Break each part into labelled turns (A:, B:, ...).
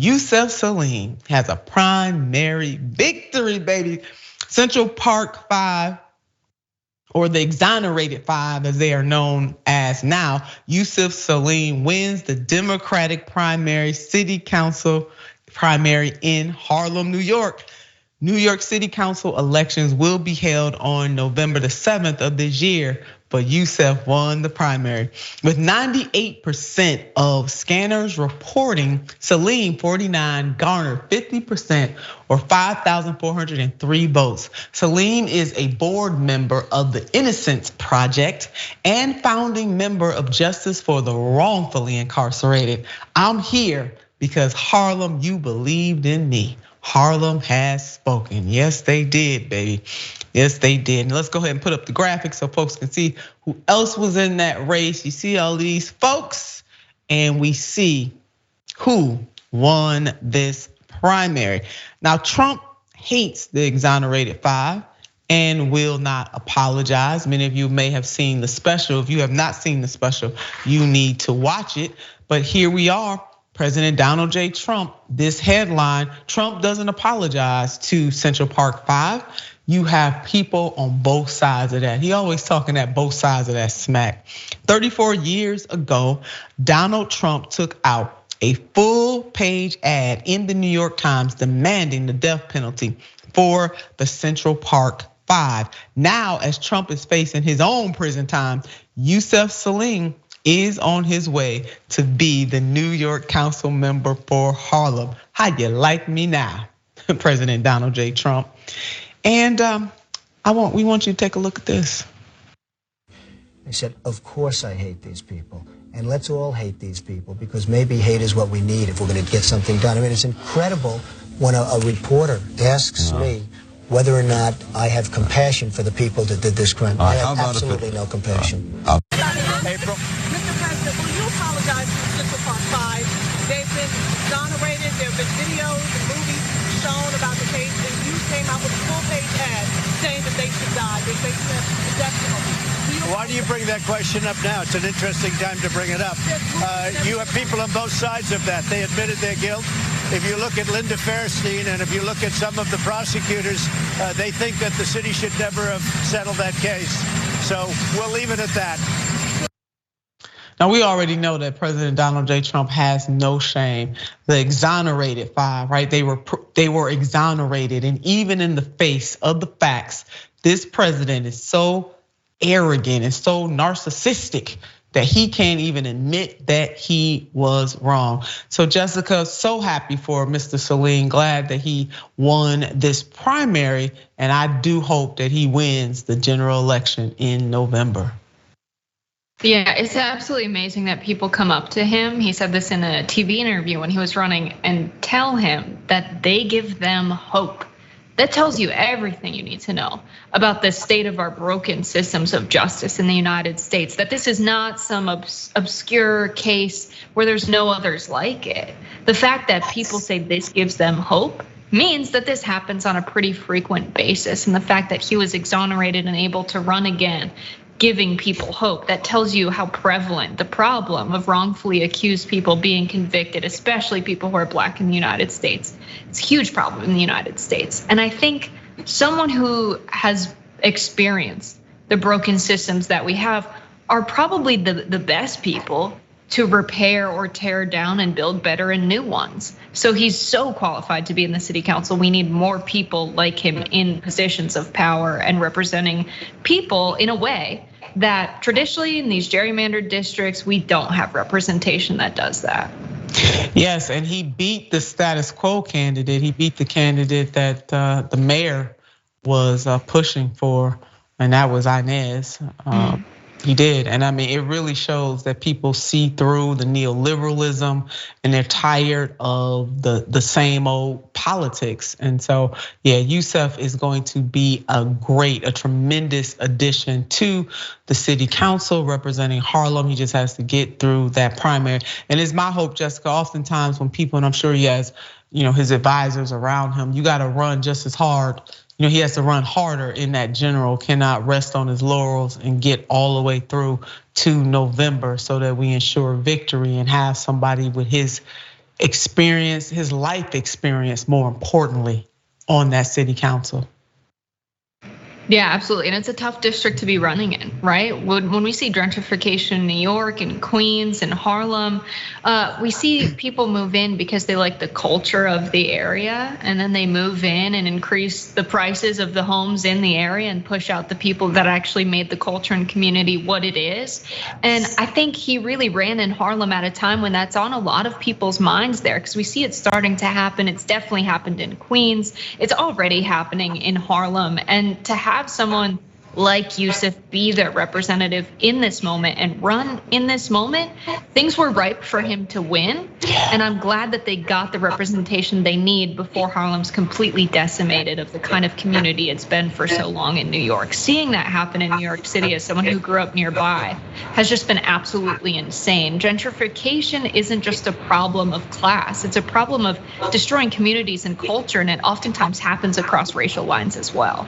A: Yusef Salaam has a primary victory, baby. Central Park 5, or the Exonerated Five as they are known as now, Yusef Salaam wins the Democratic primary city council primary in Harlem, New York. New York City Council elections will be held on November the 7th of this year, but Yusef won the primary. With 98% of scanners reporting, Salaam 49 garnered 50% or 5,403 votes. Salaam is a board member of the Innocence Project and founding member of Justice for the Wrongfully Incarcerated. I'm here because Harlem, you believed in me. Harlem has spoken. Yes, they did, baby. Yes, they did. And let's go ahead and put up the graphics so folks can see who else was in that race. You see all these folks, and we see who won this primary. Now, Trump hates the Exonerated Five and will not apologize. Many of you may have seen the special. If you have not seen the special, you need to watch it. But here we are. President Donald J. Trump, this headline, Trump doesn't apologize to Central Park 5. You have people on both sides of that. He always talking at both sides of that smack. 34 years ago, Donald Trump took out a full page ad in the New York Times demanding the death penalty for the Central Park 5. Now, as Trump is facing his own prison time, Yusef Salaam is on his way to be the New York Council member for Harlem. How you like me now, President Donald J. Trump? And we want you to take a look at this.
B: I said, of course I hate these people. And let's all hate these people, because maybe hate is what we need if we're gonna get something done. I mean, it's incredible when a reporter asks me whether or not I have compassion for the people that did this crime. I have absolutely no compassion.
C: April. Mr. President, will you apologize to Central Park 5? They've been exonerated. There have been videos and movies shown about the case, and you came out with a full-page ad saying that they should die. They face the death penalty.
D: Why do you bring that question up now? It's an interesting time to bring it up. You have people on both sides of that. They admitted their guilt. If you look at Linda Fairstein and if you look at some of the prosecutors, they think that the city should never have settled that case. So we'll leave it at that.
A: Now, we already know that President Donald J. Trump has no shame. The Exonerated Five, right? They were exonerated, and even in the face of the facts, this president is so arrogant and so narcissistic that he can't even admit that he was wrong. So Jessica, so happy for Mr. Salaam, glad that he won this primary, and I do hope that he wins the general election in November.
E: Yeah, it's absolutely amazing that people come up to him. He said this in a TV interview when he was running, and tell him that they give them hope. That tells you everything you need to know about the state of our broken systems of justice in the United States, that this is not some obscure case where there's no others like it. The fact that people say this gives them hope means that this happens on a pretty frequent basis. And the fact that he was exonerated and able to run again, giving people hope, that tells you how prevalent the problem of wrongfully accused people being convicted, especially people who are Black in the United States. It's a huge problem in the United States. And I think someone who has experienced the broken systems that we have are probably the best people to repair or tear down and build better and new ones. So he's so qualified to be in the city council. We need more people like him in positions of power and representing people in a way that traditionally in these gerrymandered districts, we don't have representation that does that.
A: Yes, and he beat the status quo candidate. He beat the candidate that the mayor was pushing for, and that was Inez. He did, and I mean, it really shows that people see through the neoliberalism, and they're tired of the same old politics. And so, yeah, Yusef is going to be a tremendous addition to the city council representing Harlem. He just has to get through that primary. And it's my hope, Jessica, oftentimes when people, and I'm sure he has, his advisors around him, you gotta run just as hard. He has to run harder in that general, cannot rest on his laurels and get all the way through to November so that we ensure victory and have somebody with his experience, his life experience, more importantly, on that city council.
E: Yeah, absolutely. And it's a tough district to be running in, right? When we see gentrification in New York and Queens and Harlem, we see people move in because they like the culture of the area, and then they move in and increase the prices of the homes in the area and push out the people that actually made the culture and community what it is. And I think he really ran in Harlem at a time when that's on a lot of people's minds there, because we see it starting to happen. It's definitely happened in Queens. It's already happening in Harlem. And to have someone like Yusef be their representative in this moment and run in this moment, things were ripe for him to win. And I'm glad that they got the representation they need before Harlem's completely decimated of the kind of community it's been for so long in New York. Seeing that happen in New York City as someone who grew up nearby has just been absolutely insane. Gentrification isn't just a problem of class, it's a problem of destroying communities and culture, and it oftentimes happens across racial lines as well.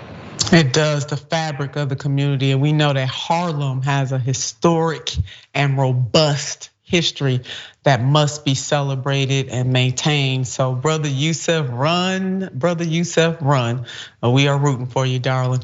A: It does, the fabric of the community. And we know that Harlem has a historic and robust history that must be celebrated and maintained. So brother Yusef, run, brother Yusef, run. We are rooting for you, darling.